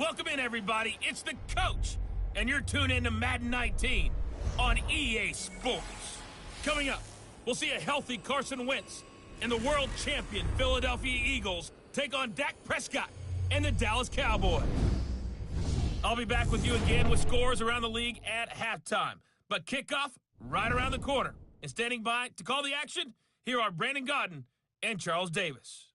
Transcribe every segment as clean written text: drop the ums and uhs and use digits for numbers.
Welcome in, everybody. It's the coach, and you're tuned in to Madden 19 on EA Sports. Coming up, we'll see a healthy Carson Wentz and the world champion Philadelphia Eagles take on Dak Prescott and the Dallas Cowboys. I'll be back with you again with scores around the league at halftime. But kickoff right around the corner. And standing by to call the action, here are Brandon Gaudin and Charles Davis.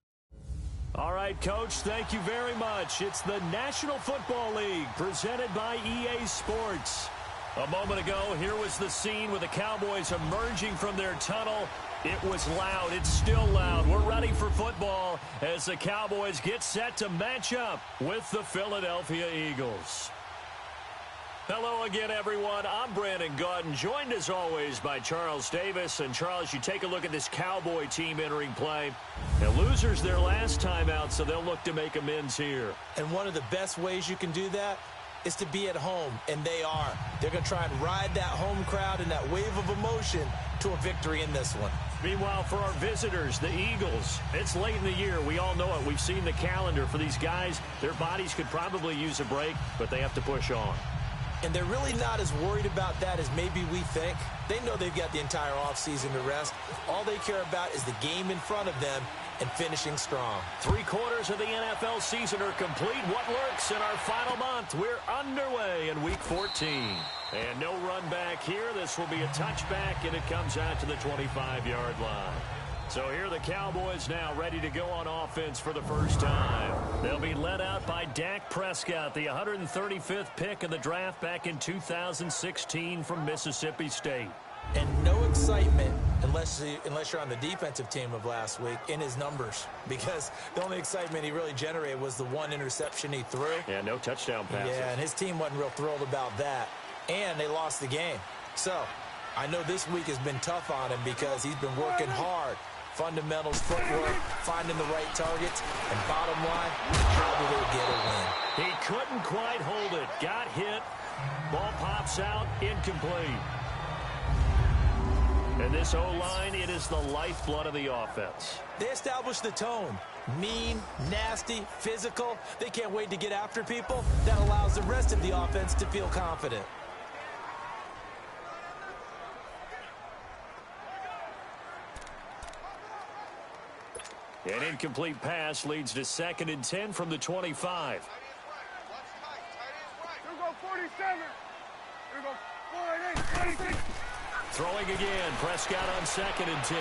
All right, Coach, thank you very much. It's the National Football League presented by EA Sports. A moment ago, here was the scene with the Cowboys emerging from their tunnel. It was loud. It's still loud. We're ready for football as the Cowboys get set to match up with the Philadelphia Eagles. Hello again, everyone. I'm Brandon Gaudin, joined as always by Charles Davis. And Charles, you take a look at this Cowboy team entering play. And losers their last time out, so they'll look to make amends here. And one of the best ways you can do that is to be at home, and they are. They're going to try and ride that home crowd and that wave of emotion to a victory in this one. Meanwhile, for our visitors, the Eagles, it's late in the year. We all know it. We've seen the calendar for these guys. Their bodies could probably use a break, but they have to push on. And they're really not as worried about that as maybe we think. They know they've got the entire offseason to rest. All they care about is the game in front of them and finishing strong. 3/4 of the NFL season are complete. What lurks in our final month? We're underway in Week 14. And no run back here. This will be a touchback, and it comes out to the 25-yard line. So here are the Cowboys now ready to go on offense for the first time. They'll be led out by Dak Prescott, the 135th pick of the draft back in 2016 from Mississippi State. And no excitement unless you're on the defensive team of last week in his numbers, because the only excitement he really generated was the one interception he threw. Yeah, no touchdown passes. Yeah, and his team wasn't real thrilled about that. And they lost the game. So I know this week has been tough on him because he's been working hard. Fundamentals, footwork, finding the right targets, and bottom line, how do they get a win? He couldn't quite hold it. Got hit. Ball pops out, incomplete. And this O-line, it is the lifeblood of the offense. They established the tone. Mean, nasty, physical. They can't wait to get after people. That allows the rest of the offense to feel confident. An incomplete pass leads to 2nd and 10 from the 25. Here go 47. Here go 48, 46. Throwing again. Prescott on 2nd and 10.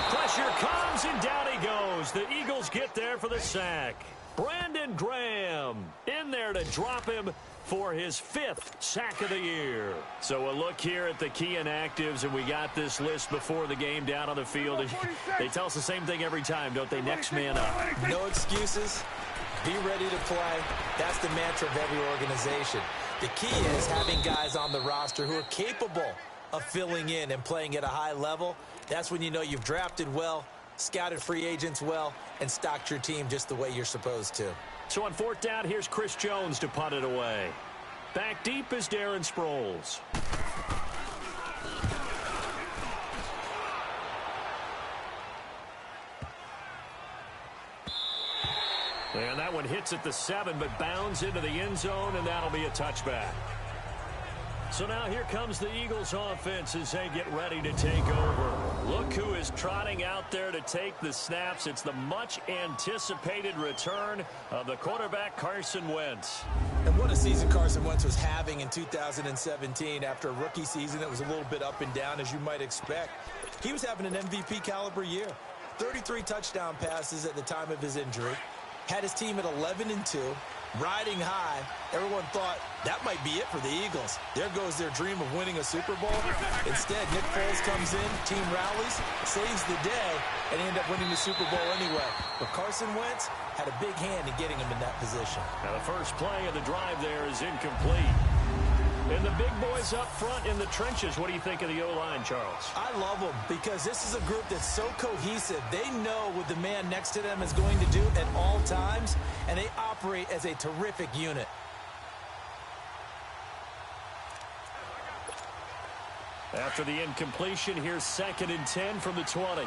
Pressure comes, and down he goes. The Eagles get there for the sack. Brandon Graham in there to drop him for his 5th sack of the year. So a look here at the key inactives, and we got this list before the game down on the field. And they tell us the same thing every time, don't they? Next man up. No excuses. Be ready to play. That's the mantra of every organization. The key is having guys on the roster who are capable of filling in and playing at a high level. That's when you know you've drafted well, scouted free agents well, and stocked your team just the way you're supposed to. So on 4th down, here's Chris Jones to punt it away. Back deep is Darren Sproles. And that one hits at the 7, but bounds into the end zone, and that'll be a touchback. So now here comes the Eagles offense as they get ready to take over. Look who is trotting out there to take the snaps. It's the much-anticipated return of the quarterback, Carson Wentz. And what a season Carson Wentz was having in 2017 after a rookie season that was a little bit up and down, as you might expect. He was having an MVP-caliber year. 33 touchdown passes at the time of his injury. Had his team at 11-2, riding high. Everyone thought that might be it for the Eagles. There goes their dream of winning a Super Bowl. Instead, Nick Foles comes in, team rallies, saves the day, and they end up winning the Super Bowl anyway. But Carson Wentz had a big hand in getting him in that position. Now the first play of the drive there is incomplete. And the big boys up front in the trenches. What do you think of the O-line, Charles? I love them because this is a group that's so cohesive. They know what the man next to them is going to do at all times, and they operate as a terrific unit. After the incompletion, here's 2nd and 10 from the 20.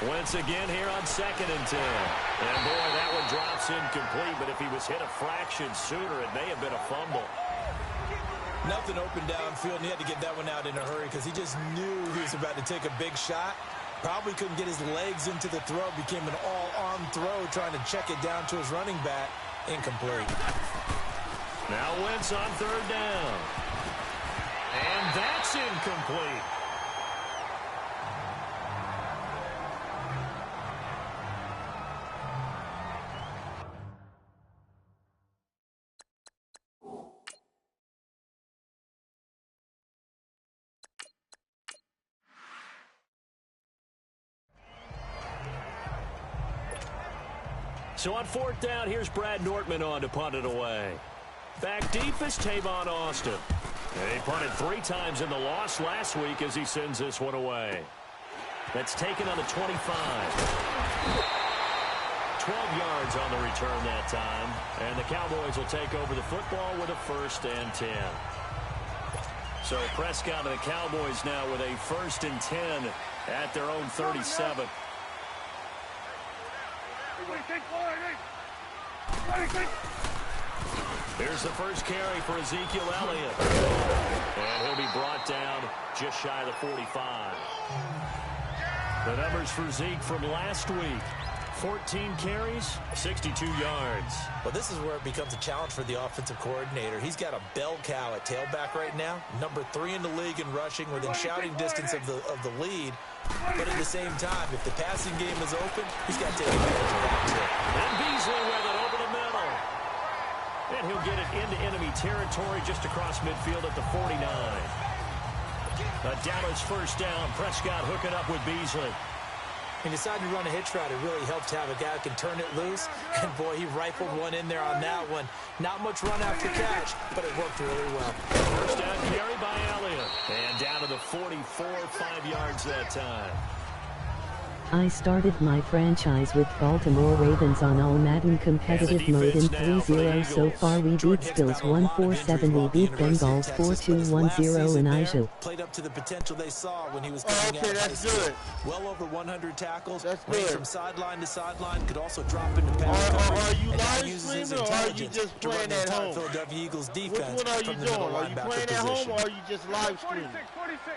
Once again here on 2nd and 10. And boy, that one drops incomplete, but if he was hit a fraction sooner, it may have been a fumble. Nothing open downfield, and he had to get that one out in a hurry because he just knew he was about to take a big shot. Probably couldn't get his legs into the throw. Became an all-arm throw, trying to check it down to his running back. Incomplete. Now Wentz on 3rd down. And that's incomplete. So on 4th down, here's Brad Nortman on to punt it away. Back deep is Tavon Austin. And he punted 3 times in the loss last week as he sends this one away. That's taken on the 25. 12 yards on the return that time. And the Cowboys will take over the football with a 1st and 10. So Prescott and the Cowboys now with a 1st and 10 at their own 37. Here's the first carry for Ezekiel Elliott. And he'll be brought down just shy of the 45. The numbers for Zeke from last week. 14 carries, 62 yards. Well, this is where it becomes a challenge for the offensive coordinator. He's got a bell cow at tailback right now. Number 3 in the league in rushing, within shouting distance of the lead. But at the same time, if the passing game is open, he's got to take advantage of that too. And Beasley with it over the middle. And he'll get it into enemy territory just across midfield at the 49. A Dallas 1st down. Prescott hooking up with Beasley. He decided to run a hitch route. It really helped to have a guy who can turn it loose. And, boy, he rifled one in there on that one. Not much run after catch, but it worked really well. 1st down carry by Elliott. And down to the 44, 5 yards that time. I started my franchise with Baltimore Ravens on all Madden competitive mode in 3-0. So far we beat Bills 1-4-7. We beat Bengals 4-2-1-0 in Aisha. Played up to the potential they saw when he was coming out of high school. Well over 100 tackles. Ranged from sideline to sideline. Could also drop into pass coverage. Are you and live uses his streaming or are you intelligence just to run playing the at entire home? Philadelphia Eagles defense. Which one are you from the middle doing? Are you linebacker playing at position. home or are you just live streaming? 46.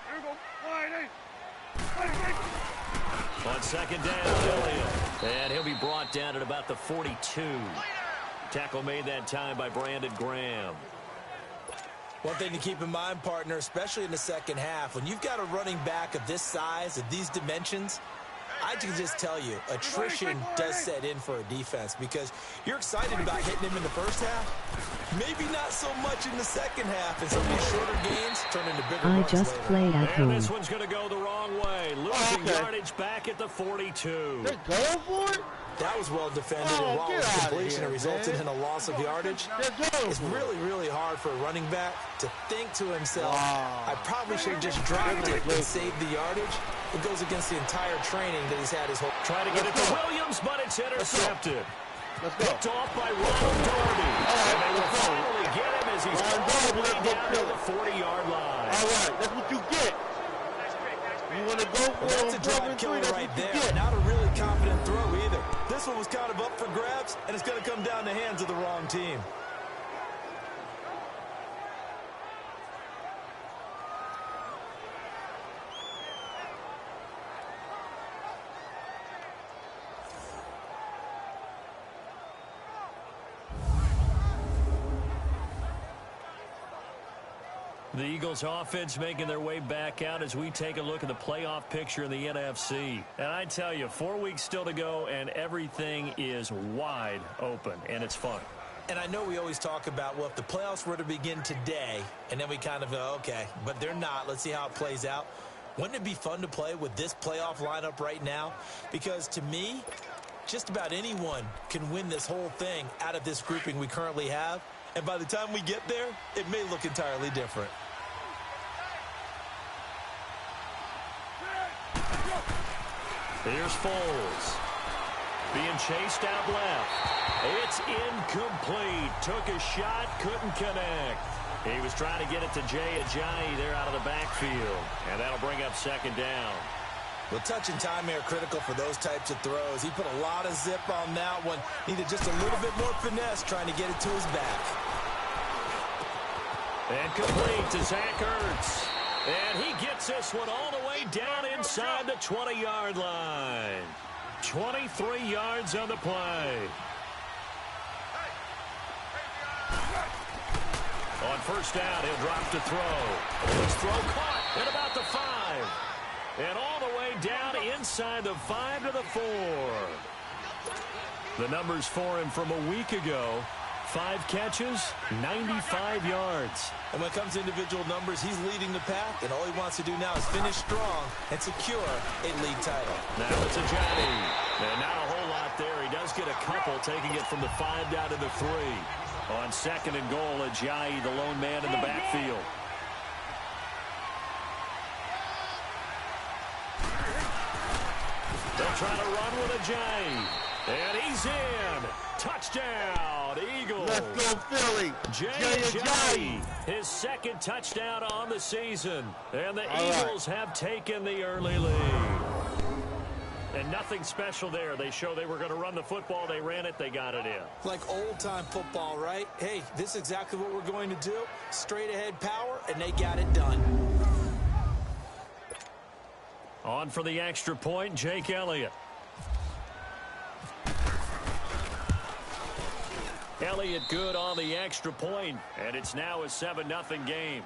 Here we go. Wide 8. On 2nd down, Elliott. And he'll be brought down at about the 42. Tackle made that time by Brandon Graham. One thing to keep in mind, partner, especially in the second half, when you've got a running back of this size, of these dimensions, I can just tell you, attrition does set in for a defense because you're excited about hitting him in the first half. Maybe not so much in the second half, and some of these shorter gains turn into bigger I runs just later. play at And home. this one's going to go the wrong way. Losing yardage back at the 42. They're going for it? That was well defended, Oh, and while get it was outta completion, here, it resulted man. in a loss of yardage. They're going It's for it. really hard for a running back to think to himself, Wow. I probably should have just dropped it and saved the yardage. It goes against the entire training that he's had his whole... Trying to get it to Williams, but it's intercepted. Let's go. Picked off by Ronald Darby. And they will finally get him as he's Ron all the Darby, way let's go down to kill the him. 40-yard line. All right, that's what you get. You want to go for Well, that's a it on drive 4th and 3, killer that's right what you there. get. Not a really confident throw either. This one was kind of up for grabs, and it's going to come down the hands of the wrong team. The Eagles offense making their way back out as we take a look at the playoff picture in the NFC. And I tell you, 4 weeks still to go, and everything is wide open, and it's fun. And I know we always talk about, well, if the playoffs were to begin today, and then we kind of go, okay, but they're not. Let's see how it plays out. Wouldn't it be fun to play with this playoff lineup right now? Because to me, just about anyone can win this whole thing out of this grouping we currently have. And by the time we get there, it may look entirely different. Here's Foles. Being chased out left. It's incomplete. Took a shot, couldn't connect. He was trying to get it to Jay Ajayi there out of the backfield. And that'll bring up second down. Well, touch and timing are critical for those types of throws. He put a lot of zip on that one. Needed just a little bit more finesse trying to get it to his back. And complete to Zach Ertz. And he gets this one all the way down inside the 20-yard line. 23 yards on the play. On first down, he'll drop to throw. This throw caught at about the 5. And all the way down inside the 5 to the 4. The numbers for him from a week ago. 5 catches, 95 yards. And when it comes to individual numbers, he's leading the pack, and all he wants to do now is finish strong and secure a league title. Now it's Ajayi. And not a whole lot there. He does get a couple, taking it from the 5 down to the 3. On second and goal, Ajayi, the lone man in the backfield. They'll try to run with Ajayi. And he's in. Touchdown, Eagles. Let's go, Philly. Jay Ajayi, his second touchdown on the season. And the Eagles have taken the early lead. And nothing special there. They show they were going to run the football. They ran it. They got it in. Like old-time football, right? Hey, this is exactly what we're going to do. Straight-ahead power, and they got it done. On for the extra point, Jake Elliott. Elliott good on the extra point, and it's now a 7-0 game.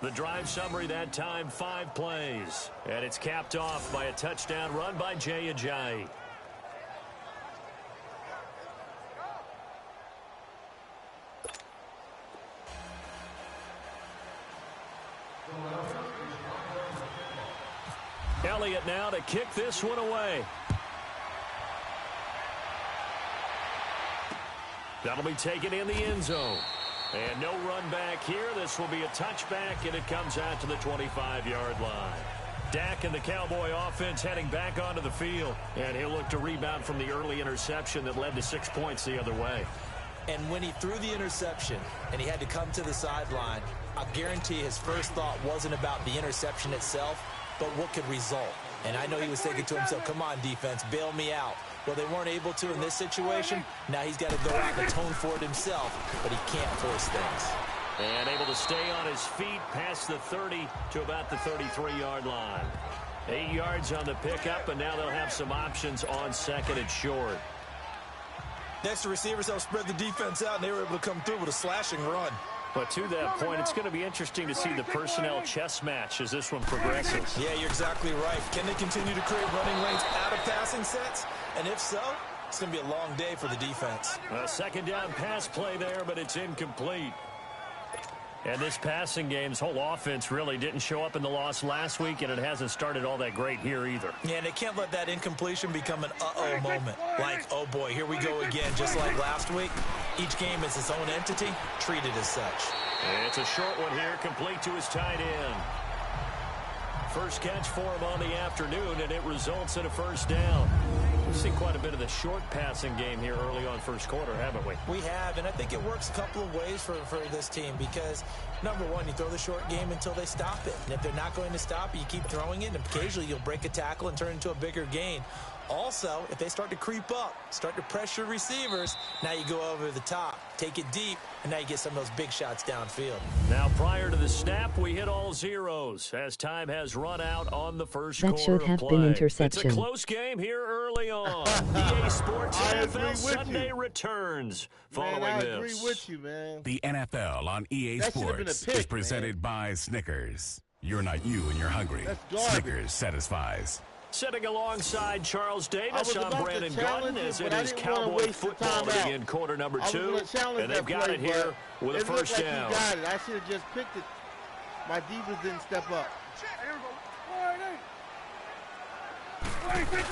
The drive summary that time, 5 plays. And it's capped off by a touchdown run by Jay Ajayi. Elliott now to kick this one away. That'll be taken in the end zone. And no run back here. This will be a touchback, and it comes out to the 25-yard line. Dak and the Cowboy offense heading back onto the field. And he'll look to rebound from the early interception that led to 6 points the other way. And when he threw the interception and he had to come to the sideline, I guarantee his first thought wasn't about the interception itself, but what could result. And I know he was thinking to himself, come on, defense, bail me out. Well, they weren't able to in this situation. Now he's got to go out and atone for it himself, but he can't force things. And able to stay on his feet past the 30 to about the 33-yard line. 8 yards on the pickup, and now they'll have some options on second and short. Next, the receivers helped spread the defense out, and they were able to come through with a slashing run. But to that point, it's going to be interesting to see the personnel chess match as this one progresses. Yeah, you're exactly right. Can they continue to create running lanes out of passing sets? And if so, it's going to be a long day for the defense. A second down pass play there, but it's incomplete. And this passing game's whole offense really didn't show up in the loss last week, and it hasn't started all that great here either. Yeah, and they can't let that incompletion become an uh-oh moment. Like, oh boy, here we go again, just like last week. Each game is its own entity, treated as such. And it's a short one here, complete to his tight end. First catch for him on the afternoon, and it results in a first down. We've seen quite a bit of the short passing game here early on first quarter, haven't we? We have, and I think it works a couple of ways for this team because, number one, you throw the short game until they stop it. And if they're not going to stop it, you keep throwing it, and occasionally you'll break a tackle and turn it into a bigger gain. Also, if they start to creep up, start to pressure receivers, now you go over the top, take it deep, and now you get some of those big shots downfield. Now, prior to the snap, we hit all zeros as time has run out on the first quarter of play. That should have been interception. It's a close game here early on. EA Sports NFL Sunday returns following I this. agree with you, man. The NFL on EA That should have been a Sports pick, is presented by Snickers. You're not you and you're hungry. That's garbage. Snickers satisfies. Sitting alongside Charles I Davis, was I'm about to Brandon challenge Gunn, it, as but it I is didn't wanna Cowboy waste the football time to out. begin quarter number I was 2, gonna challenge and they've that got play, it here but with a it looked first like down. He got it. I should have just picked it. My defense didn't step up. Here we go.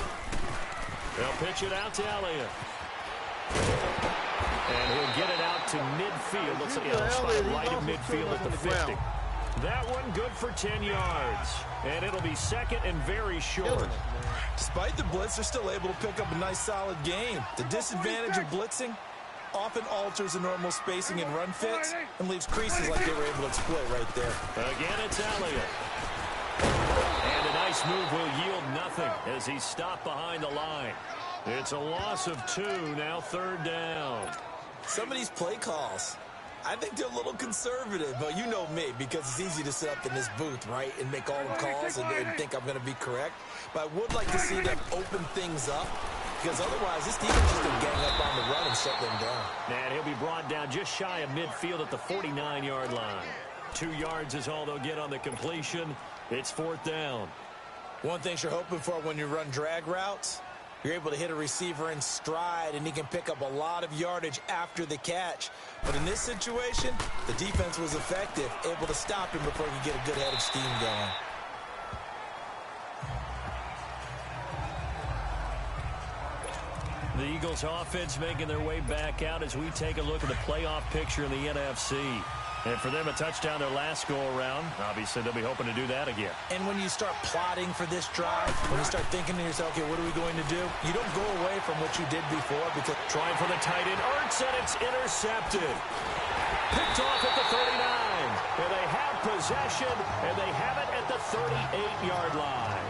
They'll pitch it out to Elliott. And he'll get it out to midfield. Looks like he'll spot right in midfield at the 50. That one good for 10 yards. And it'll be second and very short. Despite the blitz, they're still able to pick up a nice solid game. The disadvantage of blitzing, often alters the normal spacing and run fits and leaves creases like they were able to exploit right there. Again, it's Elliott. And a nice move will yield nothing as he's stopped behind the line. It's a loss of 2, now 3rd down. Some of these play calls, I think they're a little conservative, but you know me, because it's easy to sit up in this booth, right, and make all the calls and think I'm going to be correct. But I would like to see them open things up, because otherwise this defense is going to gang up on the run and shut them down. And he'll be brought down just shy of midfield at the 49-yard line. 2 yards is all they'll get on the completion. It's 4th down. One thing you're hoping for when you run drag routes, you're able to hit a receiver in stride, and he can pick up a lot of yardage after the catch. But in this situation, the defense was effective, able to stop him before he could get a good head of steam going. The Eagles offense making their way back out as we take a look at the playoff picture in the NFC. And for them, a touchdown their last go-around. Obviously, they'll be hoping to do that again. And when you start plotting for this drive, when you start thinking to yourself, okay, what are we going to do? You don't go away from what you did before because... Trying for the tight end, Ertz, and it's intercepted. Picked off at the 39. And they have possession, and they have it at the 38-yard line.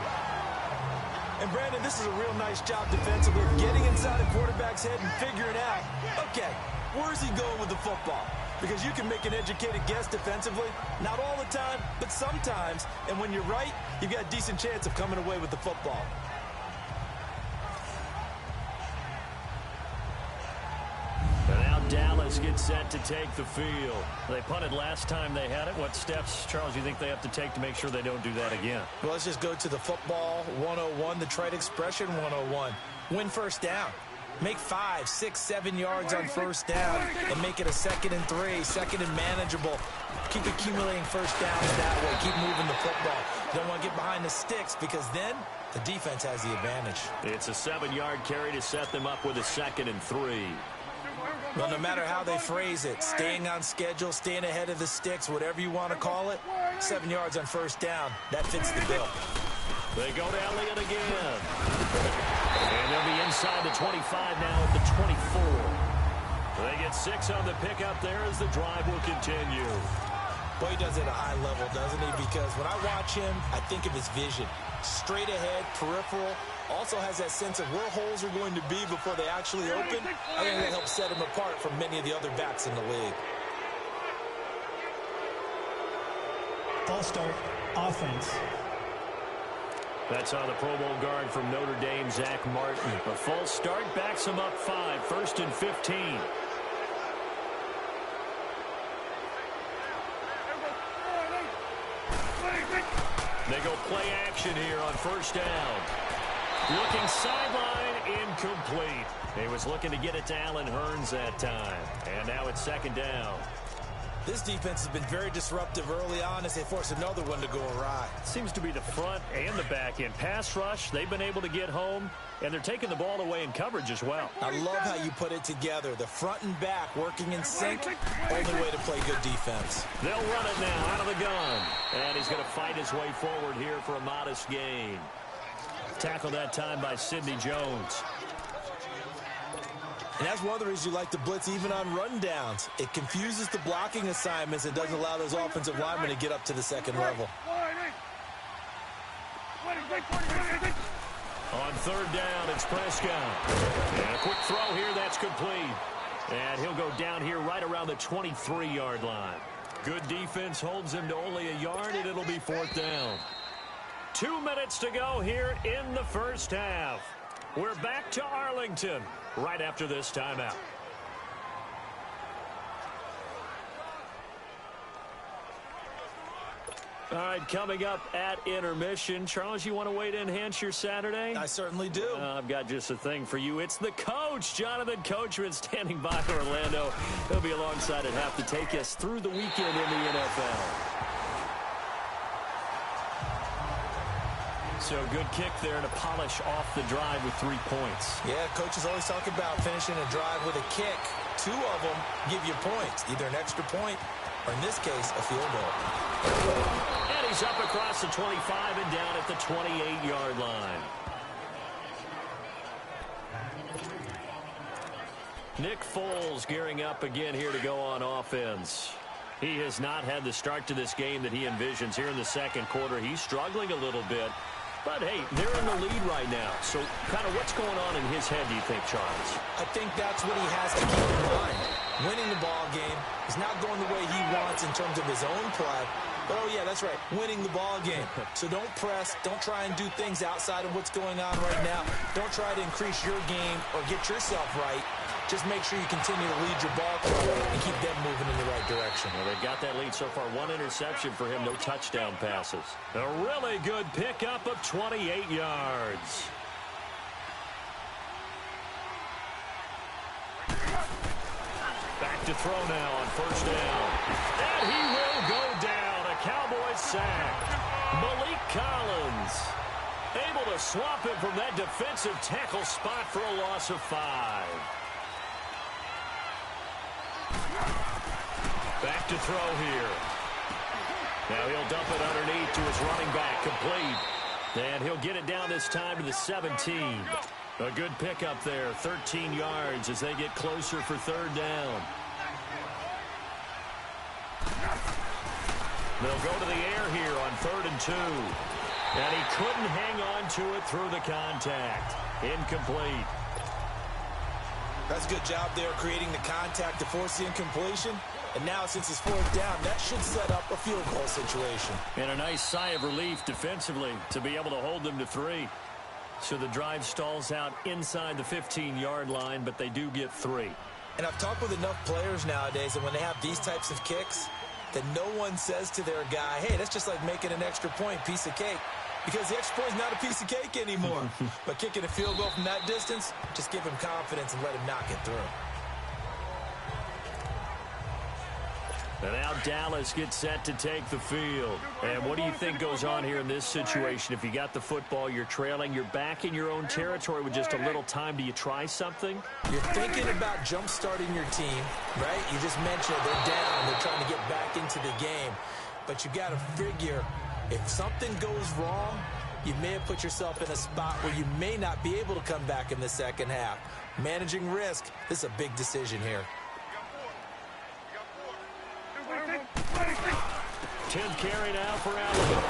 And, Brandon, this is a real nice job defensively, getting inside a quarterback's head and figuring out, okay, where's he going with the football? Because you can make an educated guess defensively. Not all the time, but sometimes. And when you're right, you've got a decent chance of coming away with the football. And now Dallas gets set to take the field. They punted last time they had it. What steps, Charles, do you think they have to take to make sure they don't do that again? Well, let's just go to the football 101, the trade expression 101. Win first down. Make 5, 6, 7 yards on first down and make it a 2nd and 3, 2nd and manageable. Keep accumulating first downs that way. Keep moving the football. You don't want to get behind the sticks because then the defense has the advantage. It's a 7-yard carry to set them up with a 2nd and 3. Well, no matter how they phrase it, staying on schedule, staying ahead of the sticks, whatever you want to call it, 7 yards on first down, that fits the bill. They go to Elliott again. And they'll be inside the 25 now at the 24. They get 6 on the pickup there as the drive will continue. Boy, he does it at a high level, doesn't he? Because when I watch him, I think of his vision. Straight ahead, peripheral. Also has that sense of where holes are going to be before they actually open. I think that helps set him apart from many of the other backs in the league. False start, offense. That's on the Pro Bowl guard from Notre Dame, Zach Martin. A false start backs him up 5, 1st and 15. They go play action here on first down. Looking sideline, incomplete. He was looking to get it to Allen Hurns that time. And now it's 2nd down. This defense has been very disruptive early on as they force another one to go awry. Seems to be the front and the back end. Pass rush, they've been able to get home, and they're taking the ball away in coverage as well. I love how you put it together. The front and back working in sync, only way to play good defense. They'll run it now out of the gun. And he's going to fight his way forward here for a modest gain. Tackled that time by Sidney Jones. And that's one of the reasons you like to blitz even on rundowns. It confuses the blocking assignments and doesn't allow those offensive linemen to get up to the second level. On 3rd down, it's Prescott. And a quick throw here, that's complete. And he'll go down here right around the 23-yard line. Good defense holds him to only a yard, and it'll be 4th down. 2 minutes to go here in the first half. We're back to Arlington right after this timeout. All right, coming up at intermission. Charles, you want to wait to enhance your Saturday? I certainly do. I've got just a thing for you. It's the coach, Jonathan Coachman, standing by Orlando. He'll be alongside at half to take us through the weekend in the NFL. So good kick there to polish off the drive with 3 points. Yeah, coaches always talk about finishing a drive with a kick. 2 of them give you points, either an extra point or, in this case, a field goal. And he's up across the 25 and down at the 28-yard line. Nick Foles gearing up again here to go on offense. He has not had the start to this game that he envisions here in the second quarter. He's struggling a little bit. But, hey, they're in the lead right now. So, kind of what's going on in his head, do you think, Charles? I think that's what he has to keep in mind. Winning the ball game is not going the way he wants in terms of his own play. But, oh, yeah, that's right, winning the ball game. So don't press. Don't try and do things outside of what's going on right now. Don't try to increase your game or get yourself right. Just make sure you continue to lead your ball club and keep them moving in the right direction. Well, they've got that lead so far. One interception for him, no touchdown passes. A really good pickup of 28 yards. Back to throw now on first down. And he will go down. A Cowboys sack. Malik Collins able to swap him from that defensive tackle spot for a loss of 5. Back to throw here. Now he'll dump it underneath to his running back, complete. And he'll get it down this time to the 17. A good pickup there, 13 yards as they get closer for third down. They'll go to the air here on 3rd and 2. And he couldn't hang on to it through the contact. Incomplete. That's a good job there creating the contact to force the incompletion. And now, since it's 4th down, that should set up a field goal situation. And a nice sigh of relief defensively to be able to hold them to 3. So the drive stalls out inside the 15-yard line, but they do get 3. And I've talked with enough players nowadays that when they have these types of kicks, that no one says to their guy, hey, that's just like making an extra point, piece of cake. Because the extra point is not a piece of cake anymore. But kicking a field goal from that distance, just give him confidence and let him knock it through. And now Dallas gets set to take the field. And what do you think goes on here in this situation? If you got the football, you're trailing, you're back in your own territory with just a little time. Do you try something? You're thinking about jump-starting your team, right? You just mentioned they're down. They're trying to get back into the game. But you got to figure, if something goes wrong, you may have put yourself in a spot where you may not be able to come back in the second half. Managing risk, this is a big decision here. 10th carry now for Allen.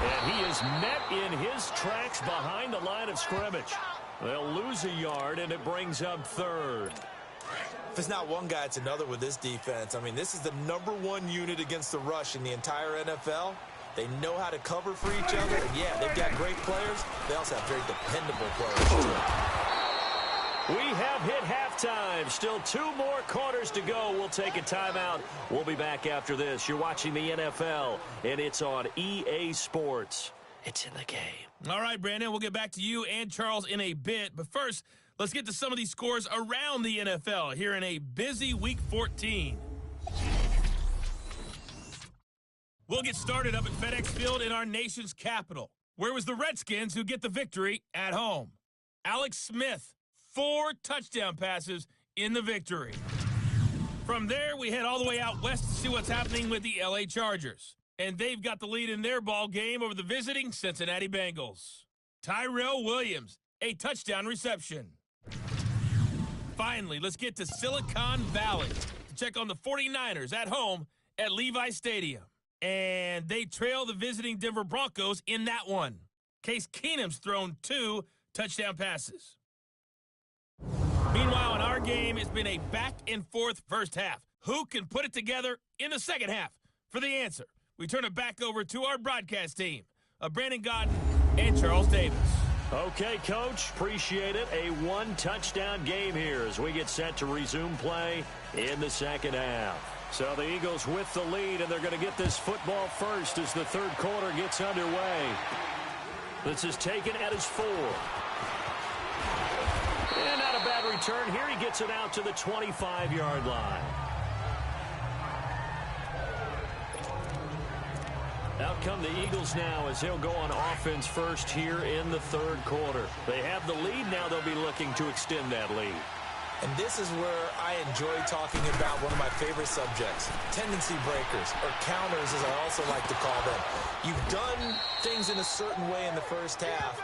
And he is met in his tracks behind the line of scrimmage. They'll lose a yard, and it brings up 3rd. If it's not one guy, it's another with this defense. I mean, this is the #1 unit against the rush in the entire NFL. They know how to cover for each other. And, yeah, they've got great players. They also have very dependable players, too. We have hit halftime. Still 2 more quarters to go. We'll take a timeout. We'll be back after this. You're watching the NFL, and it's on EA Sports. It's in the game. All right, Brandon, we'll get back to you and Charles in a bit. But first, let's get to some of these scores around the NFL here in a busy Week 14. We'll get started up at FedEx Field in our nation's capital, where it was the Redskins who get the victory at home. Alex Smith, 4 touchdown passes in the victory. From there, we head all the way out west to see what's happening with the LA Chargers. And they've got the lead in their ball game over the visiting Cincinnati Bengals. Tyrell Williams, a touchdown reception. Finally, let's get to Silicon Valley to check on the 49ers at home at Levi Stadium. And they trail the visiting Denver Broncos in that one. Case Keenum's thrown 2 touchdown passes. Meanwhile, in our game, it's been a back-and-forth first half. Who can put it together in the second half? For the answer, we turn it back over to our broadcast team of Brandon Godden and Charles Davis. Okay, Coach, appreciate it. A 1-touchdown game here as we get set to resume play in the second half. So the Eagles with the lead, and they're going to get this football first as the third quarter gets underway. This is taken at his 4. And not a bad return here. He gets it out to the 25-yard line. Out come the Eagles now as they'll go on offense first here in the third quarter. They have the lead now. They'll be looking to extend that lead. And this is where I enjoy talking about one of my favorite subjects, tendency breakers, or counters as I also like to call them. You've done things in a certain way in the first half,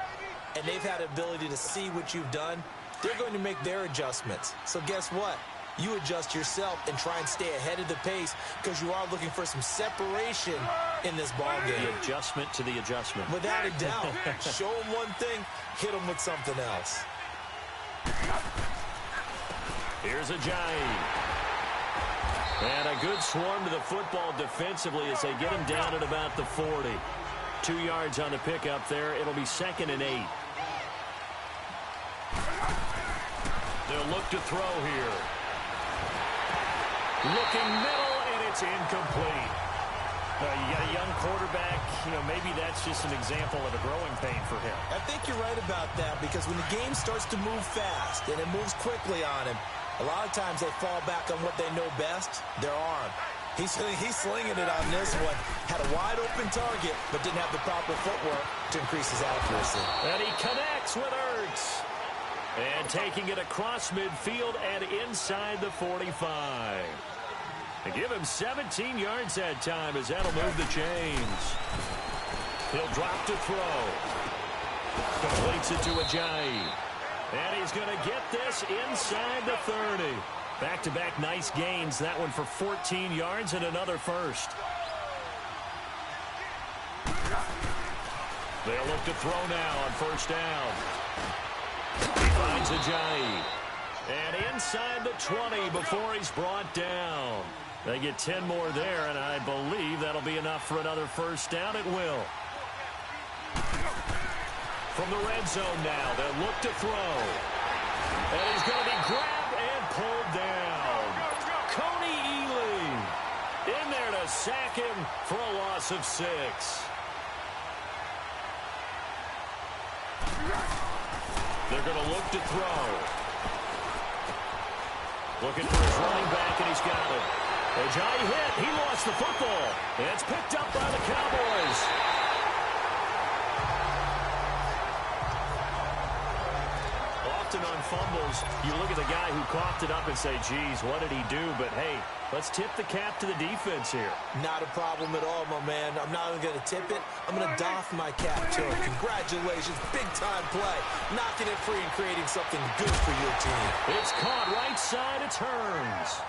and they've had the ability to see what you've done. They're going to make their adjustments. So guess what? you adjust yourself and try and stay ahead of the pace because you are looking for some separation in this ball game. The adjustment to the adjustment. Without a doubt. Show them one thing, hit them with something else. Here's Ajayi. And a good swarm to the football defensively as they get him down at about the 40. 2 yards on the pickup there. It'll be 2nd and 8. They'll look to throw here. Looking middle, and it's incomplete. You got a young quarterback. Maybe that's just an example of a growing pain for him. I think you're right about that because when the game starts to move fast and it moves quickly on him, a lot of times they fall back on what they know best, their arm. He's slinging it on this one. Had a wide open target, but didn't have the proper footwork to increase his accuracy. And he connects with Ertz. And taking it across midfield and inside the 45. They give him 17 yards that time as that'll move the chains. He'll drop to throw. Completes it to Ajayi. And he's going to get this inside the 30. Back-to-back nice gains. That one for 14 yards and another first. They'll look to throw now on first down. He finds Ajayi. And inside the 20 before he's brought down. They get 10 more there, and I believe that'll be enough for another first down. It will. From the red zone now, they'll look to throw. And he's going to be grabbed and pulled down. Coney Ely in there to sack him for a loss of 6. They're going to look to throw. Looking for his running back, and he's got it. Ajayi hit. He lost the football. And it's picked up by the Cowboys. Often on fumbles, you look at the guy who coughed it up and say, geez, what did he do? But, hey, let's tip the cap to the defense here. Not a problem at all, my man. I'm not even going to tip it. I'm going to doff my cap to him. Congratulations. Big-time play. Knocking it free and creating something good for your team. It's caught right side. It turns.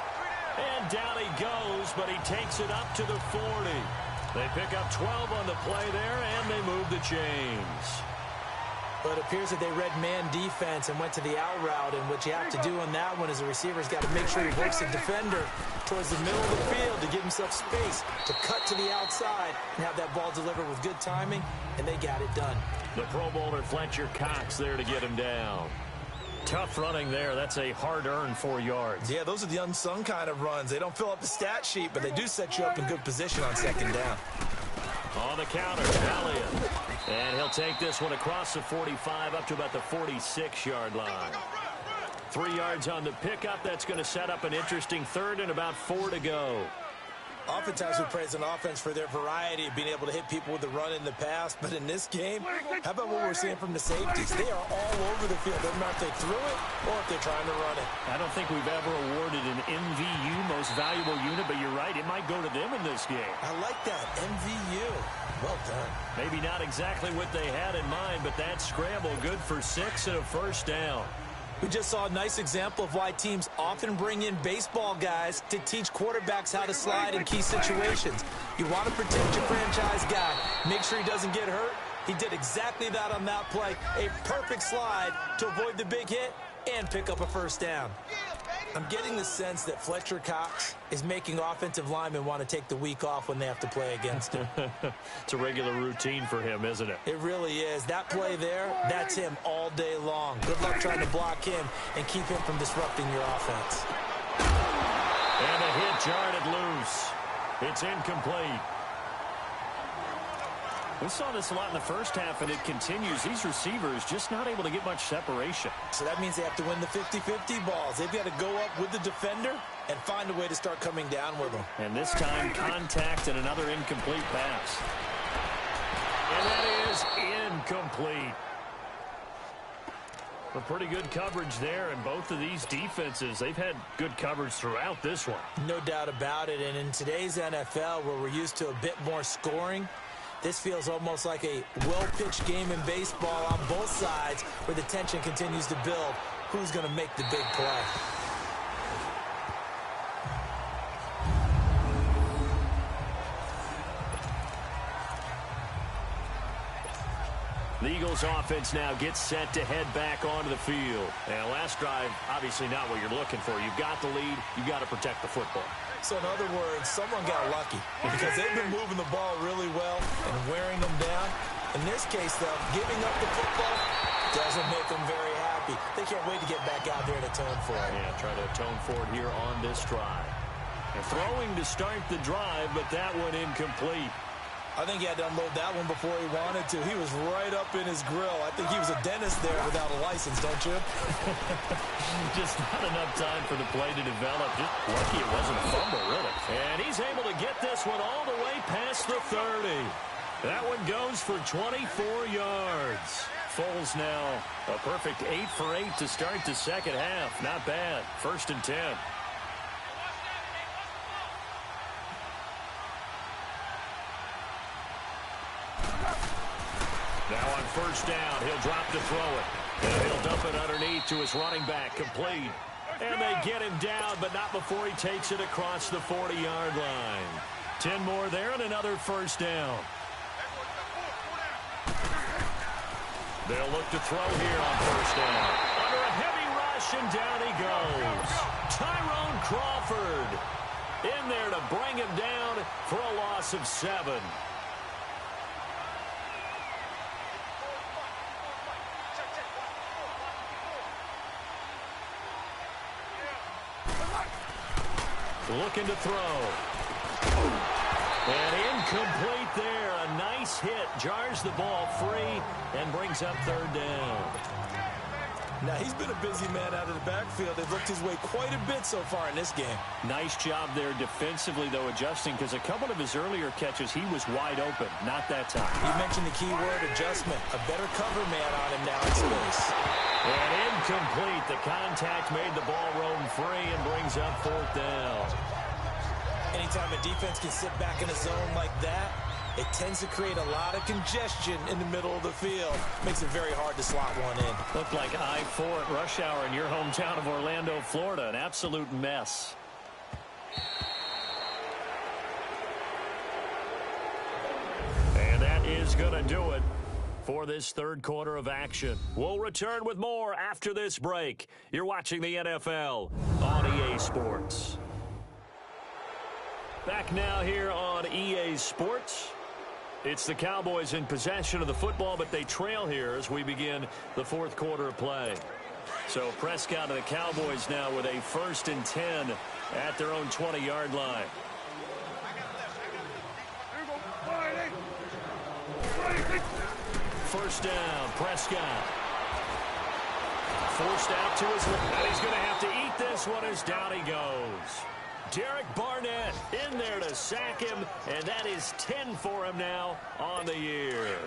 And down he goes, but he takes it up to the 40. They pick up 12 on the play there, and they move the chains. But it appears that they read man defense and went to the out route, and what you have to do on that one is the receiver's got to make sure he works the defender towards the middle of the field to give himself space to cut to the outside and have that ball delivered with good timing, and they got it done. The Pro Bowler Fletcher Cox there to get him down. Tough running there. That's a hard-earned 4 yards. Yeah, those are the unsung kind of runs. They don't fill up the stat sheet, but they do set you up in good position on second down. On the counter, Elliott. And he'll take this one across the 45 up to about the 46-yard line. 3 yards on the pickup. That's going to set up an interesting third and about 4 to go. Oftentimes we praise an offense for their variety of being able to hit people with the run in the pass. But in this game, how about what we're seeing from the safeties? They are all over the field. Doesn't matter if they threw it or if they're trying to run it. I don't think we've ever awarded an MVU, most valuable unit, but you're right. It might go to them in this game. I like that. MVU. Well done. Maybe not exactly what they had in mind, but that scramble good for 6 and a first down. We just saw a nice example of why teams often bring in baseball guys to teach quarterbacks how to slide in key situations. You want to protect your franchise guy. Make sure he doesn't get hurt. He did exactly that on that play. A perfect slide to avoid the big hit and pick up a first down. I'm getting the sense that Fletcher Cox is making offensive linemen want to take the week off when they have to play against him. It's a regular routine for him, isn't it? It really is. That play there, that's him all day long. Good luck trying to block him and keep him from disrupting your offense. And a hit jarred loose. It's incomplete. We saw this a lot in the first half, and it continues. These receivers just not able to get much separation. So that means they have to win the 50-50 balls. They've got to go up with the defender and find a way to start coming down with them. And this time, contact and another incomplete pass. And that is incomplete. A pretty good coverage there, and both of these defenses, they've had good coverage throughout this one. No doubt about it. And in today's NFL, where we're used to a bit more scoring, this feels almost like a well-pitched game in baseball on both sides where the tension continues to build. Who's going to make the big play? The Eagles offense now gets set to head back onto the field. And last drive, obviously not what you're looking for. You've got the lead. You've got to protect the football. So in other words, someone got lucky because they've been moving the ball really well and wearing them down. In this case, though, giving up the football doesn't make them very happy. They can't wait to get back out there and atone for it. Yeah, try to atone for it here on this drive. And throwing to start the drive, but that one incomplete. I think he had to unload that one before he wanted to. He was right up in his grill. I think he was a dentist there without a license, don't you? Just not enough time for the play to develop. Just lucky it wasn't a fumble, really. And he's able to get this one all the way past the 30. That one goes for 24 yards. Foles now a perfect 8 for 8 to start the second half. Not bad. 1st and 10. Now on 1st down, he'll drop to throw it. And he'll dump it underneath to his running back, complete. And they get him down, but not before he takes it across the 40-yard line. 10 more there and another 1st down. They'll look to throw here on 1st down. Under a heavy rush, and down he goes. Tyrone Crawford in there to bring him down for a loss of 7. Looking to throw. And incomplete there. A nice hit. Jars the ball free and brings up 3rd down. Now, he's been a busy man out of the backfield. They've looked his way quite a bit so far in this game. Nice job there defensively, though, adjusting, because a couple of his earlier catches, he was wide open. Not that time. You mentioned the key word, adjustment. A better cover man on him now in space. And incomplete. The contact made the ball roam free and brings up 4th down. Anytime a defense can sit back in a zone like that, it tends to create a lot of congestion in the middle of the field. Makes it very hard to slot one in. Looked like I-4 at rush hour in your hometown of Orlando, Florida. An absolute mess. And that is going to do it for this 3rd quarter of action. We'll return with more after this break. You're watching the NFL on EA Sports. Back now here on EA Sports. It's the Cowboys in possession of the football, but they trail here as we begin the 4th quarter of play. So Prescott and the Cowboys now with a 1st and 10 at their own 20-yard line. 1st down, Prescott. Forced out to his left. And he's going to have to eat this one as down he goes. Derek Barnett in there to sack him, and that is 10 for him now on the year.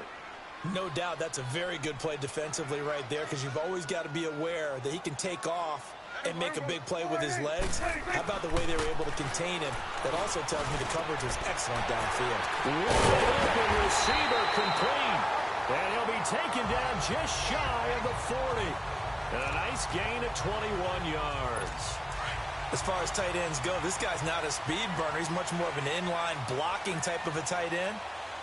No doubt that's a very good play defensively right there, because you've always got to be aware that he can take off and make a big play with his legs. How about the way they were able to contain him? That also tells me the coverage was excellent downfield. Wide open receiver complete. And he'll be taken down just shy of the 40. And a nice gain of 21 yards. As far as tight ends go, this guy's not a speed burner. He's much more of an inline blocking type of a tight end.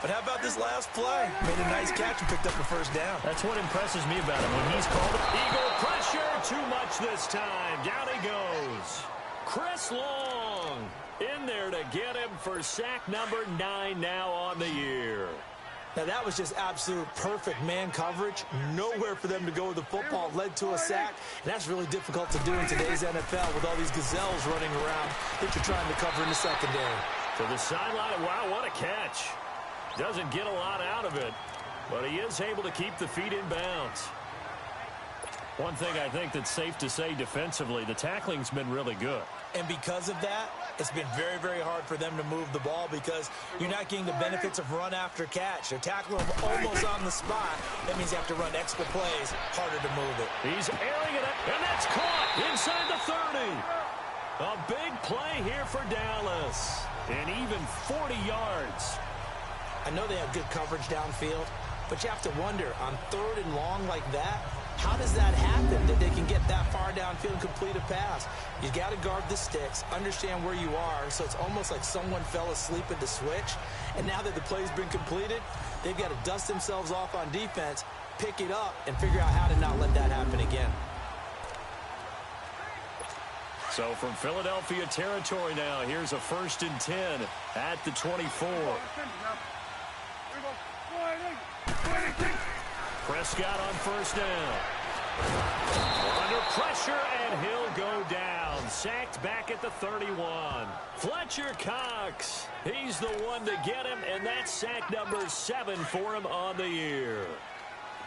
But how about this last play? Made a nice catch and picked up the 1st down. That's what impresses me about him when he's called it. Eagle pressure, too much this time. Down he goes. Chris Long in there to get him for sack number 9 now on the year. Now, that was just absolute perfect man coverage. Nowhere for them to go with the football. Led to a sack. And that's really difficult to do in today's NFL with all these gazelles running around that you're trying to cover in the secondary. To the sideline. Wow, what a catch. Doesn't get a lot out of it, but he is able to keep the feet in bounds. One thing I think that's safe to say defensively, the tackling's been really good. And because of that, it's been very, very hard for them to move the ball because you're not getting the benefits of run after catch. They're tackling them almost on the spot. That means you have to run extra plays, harder to move it. He's airing it up, and that's caught inside the 30. A big play here for Dallas. And even 40 yards. I know they have good coverage downfield, but you have to wonder, on 3rd and long like that, how does that happen that they can get that far downfield and complete a pass? You got to guard the sticks, understand where you are, so it's almost like someone fell asleep at the switch, and now that the play's been completed, They've got to dust themselves off on defense, pick it up, and figure out how to not let that happen again. So from Philadelphia territory now, here's a 1st and 10 at the 24. Prescott on 1st down. Under pressure, and he'll go down. Sacked back at the 31. Fletcher Cox, he's the one to get him, and that's sack number 7 for him on the year.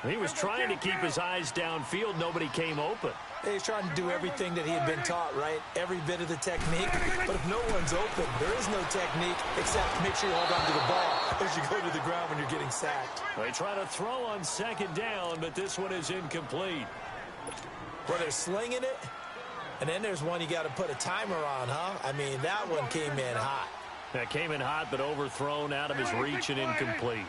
He was trying to keep his eyes downfield. Nobody came open. He's trying to do everything that he had been taught, right? Every bit of the technique. But if no one's open, there is no technique except make sure you hold on to the ball as you go to the ground when you're getting sacked. They try to throw on 2nd down, but this one is incomplete. Well, they're slinging it, and then there's one you got to put a timer on, huh? I mean, that one came in hot. That came in hot, but overthrown out of his reach and incomplete.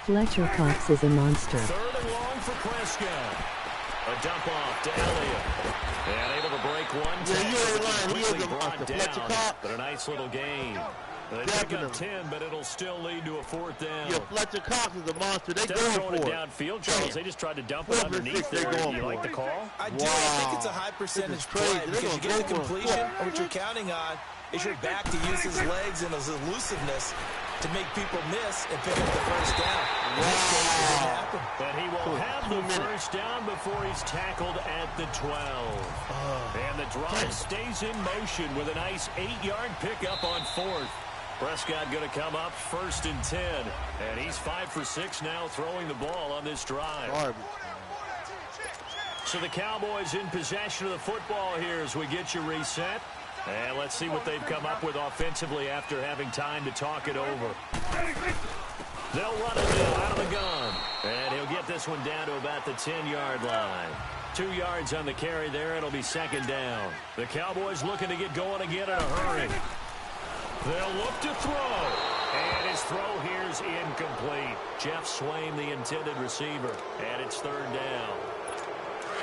Fletcher Cox is a monster. 3rd and long for Prescott. A dump off to Elliott. And able to break one. Quickly brought down, but a nice little gain. They pick up 10, but it'll still lead to a 4th down. Yeah, Fletcher Cox is a monster. They Instead of throwing it downfield, Charles, they just tried to dump it underneath there. Do you like the call? I do. I think it's a high percentage play because you get the completion, and what you're counting on is your back to use his legs and his elusiveness to make people miss and pick up the 1st down. But he will have the 1st down before he's tackled at the 12. And the drive stays in motion with a nice 8-yard pickup on 4th. Prescott going to come up 1st and 10. And he's 5 for 6 now throwing the ball on this drive. So the Cowboys in possession of the football here as we get you reset. And let's see what they've come up with offensively after having time to talk it over. They'll run it now out of the gun. And he'll get this one down to about the 10-yard line. 2 yards on the carry there. It'll be 2nd down. The Cowboys looking to get going again in a hurry. They'll look to throw. And his throw here's incomplete. Jeff Swain, the intended receiver. And it's 3rd down.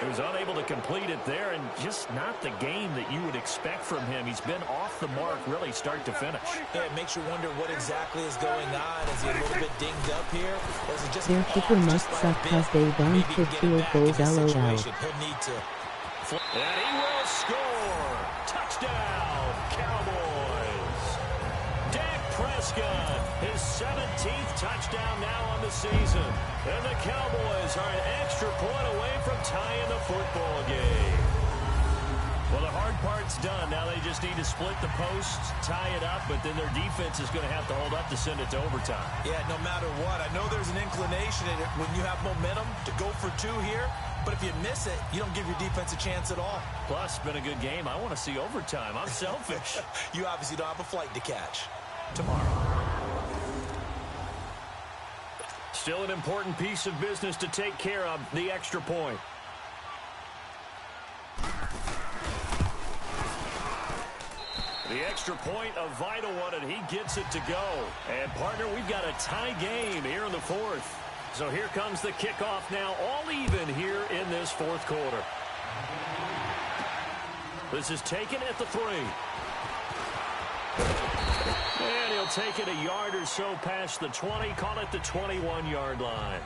He was unable to complete it there, and just not the game that you would expect from him. He's been off the mark really start to finish. Yeah, it makes you wonder what exactly is going on. Is he a little bit dinged up here? Or is it just their kicker must suck because they don't kick field goals, LOL. He'll need to. And he will score. Touchdown, Cowboys. Dak Prescott, his 17th touchdown now on the season. And the Cowboys are an extra point away from tying the football game. Well, the hard part's done. Now they just need to split the posts, tie it up, but then their defense is going to have to hold up to send it to overtime. Yeah, no matter what. I know there's an inclination in it when you have momentum to go for 2 here, but if you miss it, you don't give your defense a chance at all. Plus, it's been a good game. I want to see overtime. I'm selfish. You obviously don't have a flight to catch. Tomorrow. Still an important piece of business to take care of, the extra point. The extra point, a vital one, and he gets it to go. And, partner, we've got a tie game here in the 4th. So here comes the kickoff now, all even here in this 4th quarter. This is taken at the 3. And he'll take it a yard or so past the 20, call it the 21-yard line.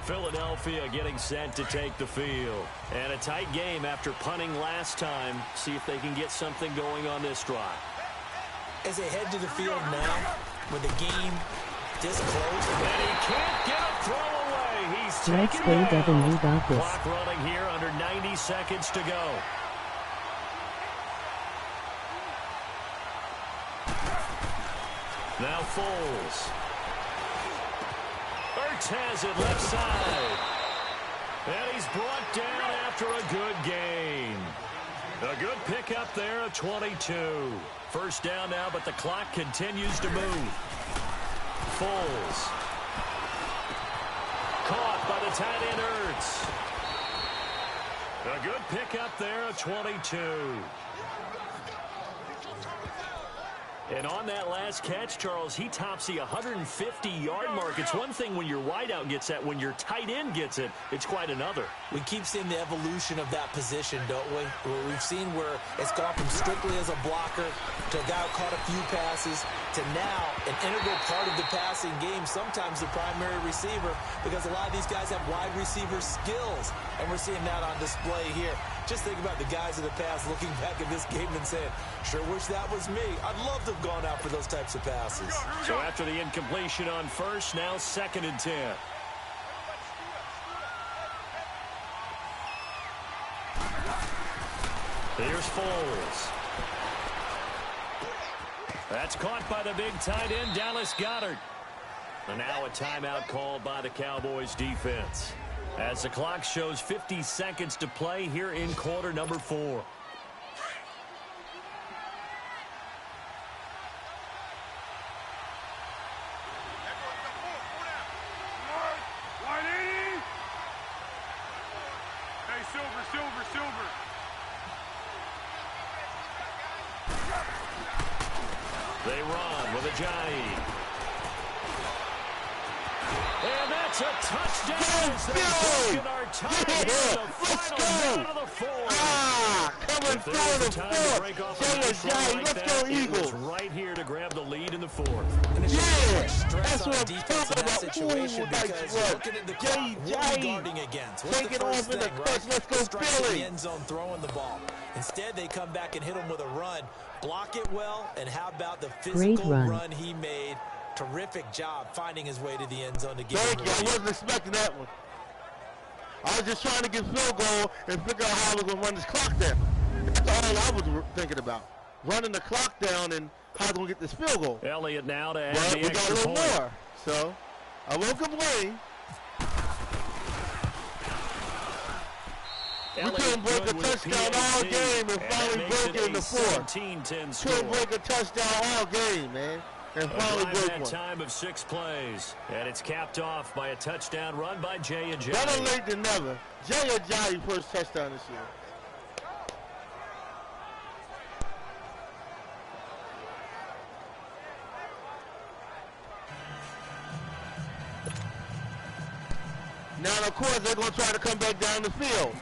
Philadelphia getting set to take the field. And a tight game after punting last time. See if they can get something going on this drive. As they head to the field now, with the game this close. And he can't get a throw away. He's Let's taken go, it Devin. You got this. Clock running here under 90 seconds to go. Now Foles. Ertz has it left side. And he's brought down after a good gain. A good pickup there at 22. 1st down now, but the clock continues to move. Foles. Caught by the tight end Ertz. A good pickup there at 22. And on that last catch, Charles, he tops the 150-yard mark. It's one thing when your wideout gets that. When your tight end gets it, it's quite another. we keep seeing the evolution of that position, don't we? We've seen where it's gone from strictly as a blocker to a guy who caught a few passes to now an integral part of the passing game, sometimes the primary receiver, because a lot of these guys have wide receiver skills, and we're seeing that on display here. Just think about the guys in the past looking back at this game and saying, sure wish that was me. I'd love to have gone out for those types of passes. So after the incompletion on first, now 2nd and 10. Here's Foles. That's caught by the big tight end, Dallas Goedert. And now a timeout called by the Cowboys defense. As the clock shows 50 seconds to play here in quarter number 4. Silver. They run with Ajayi. And that's a touchdown. They've broken our tie here in the final minute of the fourth. Coming through the fourth. Let's go, Eagles. Right here to grab the lead in the fourth. And it's that's what I'm talking about. Situation because you're looking at the clock, what are you guarding against? What's the first thing, right? Let's go Strike Philly. the end zone, throwing the ball. Instead, they come back and hit him with a run. Block it well, and how about the physical run he made? Terrific job finding his way to the end zone to get him. Thank you. I wasn't expecting that one. I was just trying to get field goal and figure out how I was going to run this clock down. That's all I was thinking about. Running the clock down and how I was going to get this field goal. Elliott now to add But the we got extra a little point. more. So, I won't complain. We couldn't break a touchdown all game and finally broke it in the fourth. Couldn't break a touchdown all game, man. And finally broke one. Time of 6 plays. And it's capped off by a touchdown run by Jay Ajayi. Better late than never. Jay Ajayi first touchdown this year. Now, of course, they're going to try to come back down the field.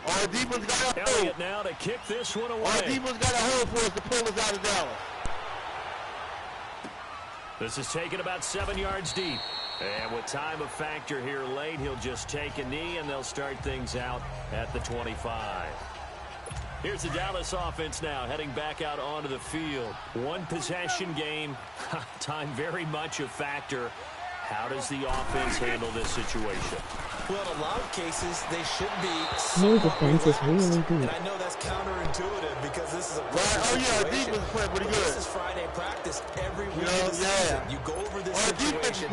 Our defense got a hold. Elliott now to kick this one away. Our defense got a hold for us to pull us out of Dallas. This is taken about 7 yards deep. And with time a factor here late, he'll just take a knee, and they'll start things out at the 25. Here's the Dallas offense now, heading back out onto the field. One possession game, time very much a factor. How does the offense handle this situation? Well, in a lot of cases, they should be. Your defense is really good. And I know that's counterintuitive because this is a defense is playing pretty good. This is Friday practice every week of the season. You go over this situation,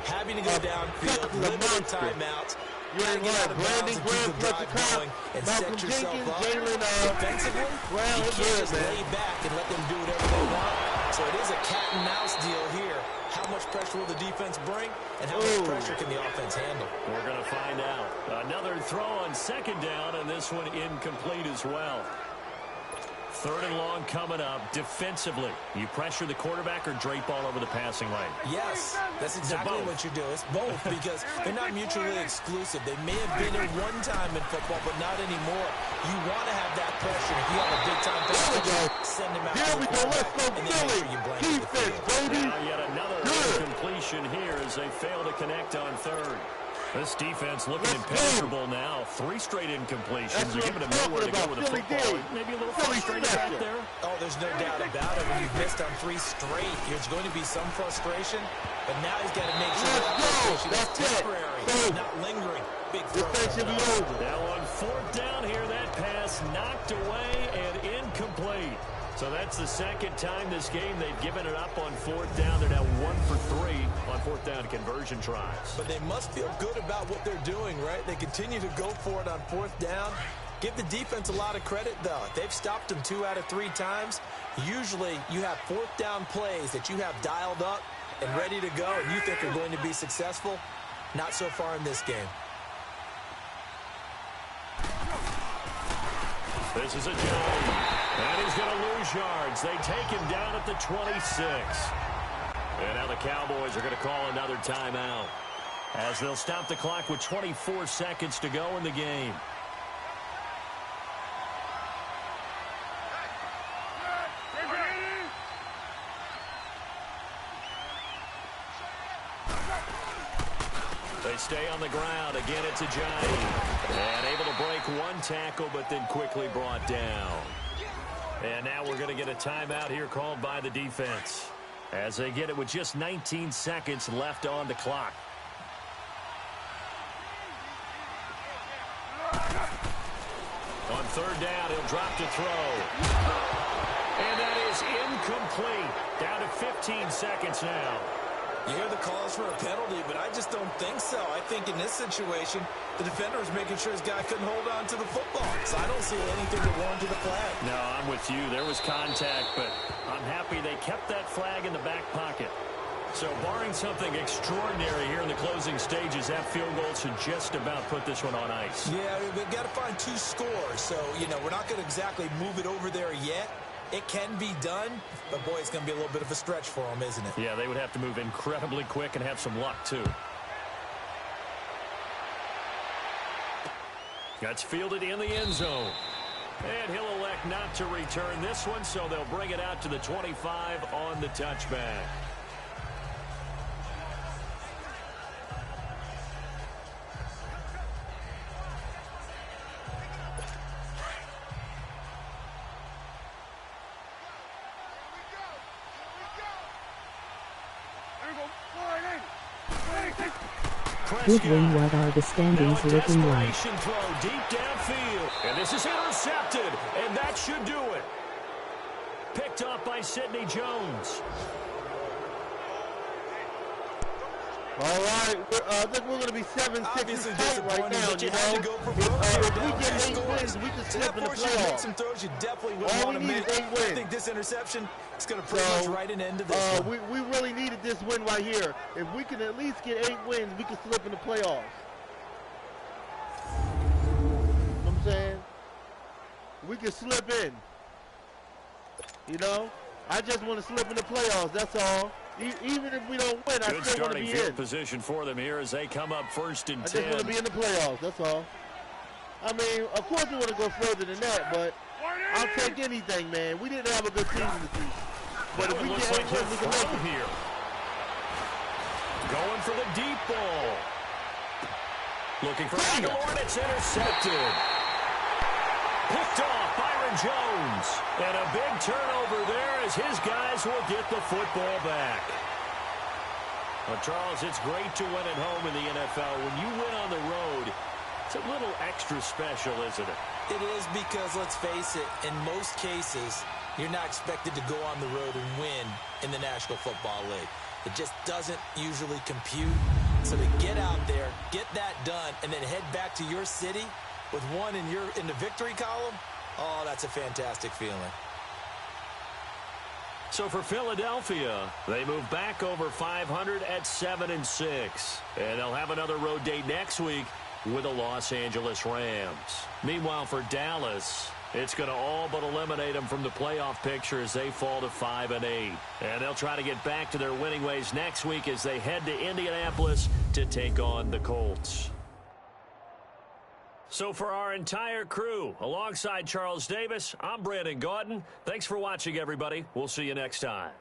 having to go downfield, limited timeouts. You ain't got Brandon Graham, Fletcher Cox, Malcolm Jenkins, Jalen defensively, you can't just lay back and let them do whatever they want. So it is a cat and mouse deal here. How much pressure will the defense bring, and how much pressure can the offense handle? We're going to find out. Another throw on 2nd down, and this one incomplete as well. 3rd and long coming up. Defensively, you pressure the quarterback or drape all over the passing lane? Yes, that's exactly what you do. It's both because they're not mutually exclusive. They may have been in one time in football, but not anymore. You want to have that pressure. If you have a big-time pass, send him out. Here we go. Let's go, Philly. Defense, baby. Now yet another incompletion here as they fail to connect on 3rd. This defense looking impenetrable now. 3 straight incompletions. They're giving them nowhere to go with the football. Maybe a little frustrated back there. Oh, there's no doubt about it. When you've missed on 3 straight, there's going to be some frustration. But now he's got to make sure that frustration is temporary, not lingering. Big throw. Now on 4th down here, that pass knocked away and incomplete. So that's the 2nd time this game they've given it up on 4th down. They're now 1 for 3 on 4th down conversion tries. But they must feel good about what they're doing, right? They continue to go for it on 4th down. Give the defense a lot of credit, though. They've stopped them 2 out of 3 times. Usually you have 4th down plays that you have dialed up and ready to go, and you think are going to be successful. Not so far in this game. This is a Jones. And he's going to lose yards. They take him down at the 26. And now the Cowboys are going to call another timeout. as they'll stop the clock with 24 seconds to go in the game. They stay on the ground. Again, it's Ajayi. And able to break one tackle, but then quickly brought down. And now we're going to get a timeout here called by the defense, as they get it with just 19 seconds left on the clock. On third down, he'll drop to throw. And that is incomplete. Down to 15 seconds now. You hear the calls for a penalty, but I just don't think so. I think in this situation, the defender was making sure his guy couldn't hold on to the football. So I don't see anything to warrant the flag. No, I'm with you. There was contact, but I'm happy they kept that flag in the back pocket. So barring something extraordinary here in the closing stages, that field goal should just about put this one on ice. Yeah, we've got to find 2 scores. So, you know, we're not going to exactly move it over there yet. It can be done, but, boy, it's going to be a little bit of a stretch for them, isn't it? Yeah, they would have to move incredibly quick and have some luck, too. That's fielded in the end zone. And he'll elect not to return this one, so they'll bring it out to the 25 on the touchback. Goodwin, what are the standings looking like? Throw deep downfield, and this is intercepted, and that should do it. Picked up by Sidney Jones. All right, I think we're going to be 7-6 right now. But you had to go for broke. If we get 8 wins, we can slip in the playoffs. Some throws you definitely wouldn't want to make. I think this interception is going to pretty much write an end to this one. We really needed this win right here. If we can at least get 8 wins, we can slip in the playoffs. You know what I'm saying? We can slip in. You know? I just want to slip in the playoffs, that's all. Even if we don't win, I still want to be in. Good starting field position for them here as they come up first and 10. I just want to be in the playoffs, that's all. I mean, of course we want to go further than that, but I'll take anything, man. We didn't have a good season this season. But if we get 8 wins, we can make it here. Going for the deep ball. Looking for Aguilar, and it's intercepted. Picked off Byron Jones. And a big turnover there as his guys will get the football back. Well, Charles, it's great to win at home in the NFL. When you win on the road, it's a little extra special, isn't it? It is because, let's face it, in most cases, you're not expected to go on the road and win in the National Football League. It just doesn't usually compute. So to get out there, get that done, and then head back to your city with one in the victory column, oh, that's a fantastic feeling. So for Philadelphia, they move back over 500 at 7-6. And they'll have another road date next week with the Los Angeles Rams. Meanwhile, for Dallas, it's going to all but eliminate them from the playoff picture as they fall to 5-8. And they'll try to get back to their winning ways next week as they head to Indianapolis to take on the Colts. So for our entire crew, alongside Charles Davis, I'm Brandon Gaudin. Thanks for watching, everybody. We'll see you next time.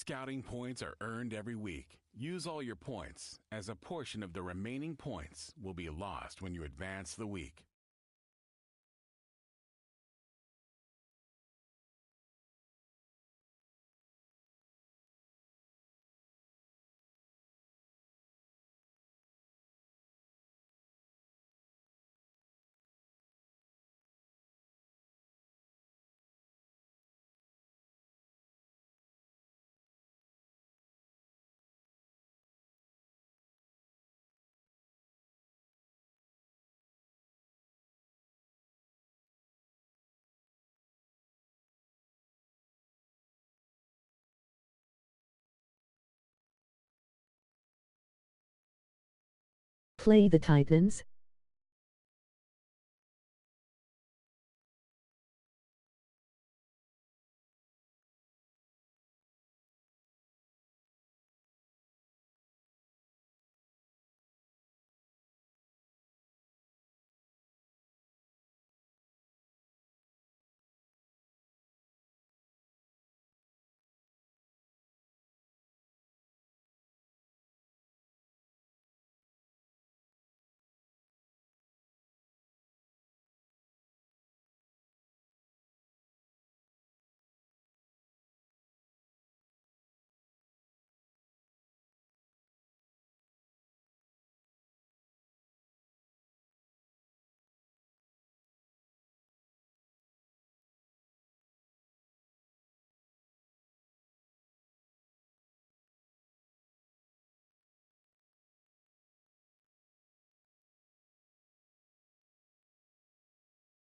Scouting points are earned every week. Use all your points, as a portion of the remaining points will be lost when you advance the week. Play the Titans.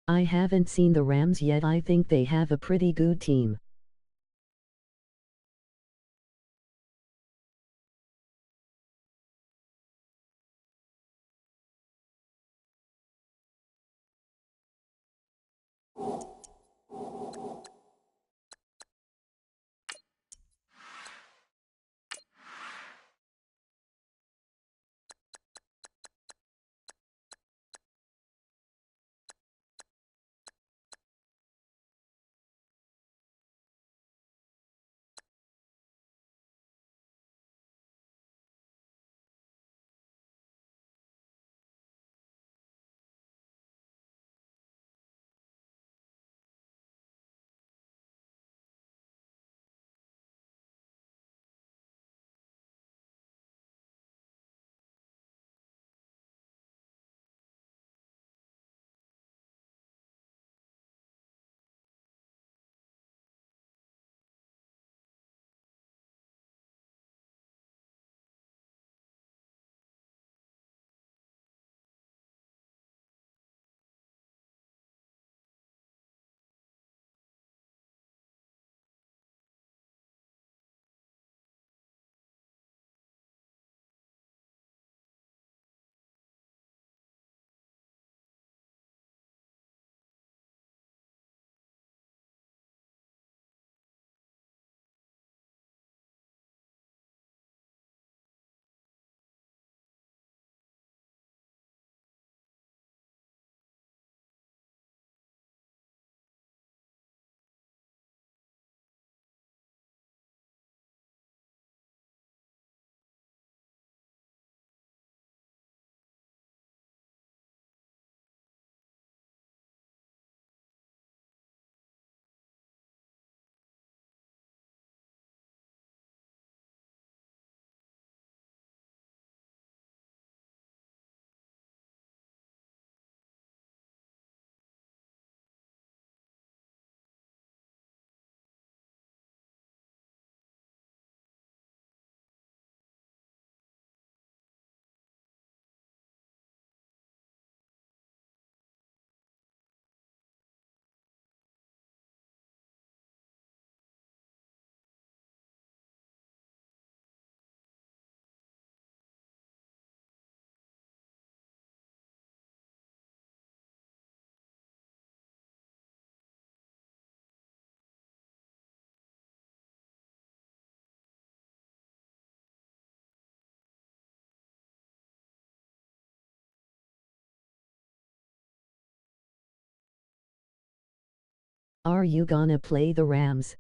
I haven't seen the Rams yet. I think they have a pretty good team. Are you gonna play the Rams?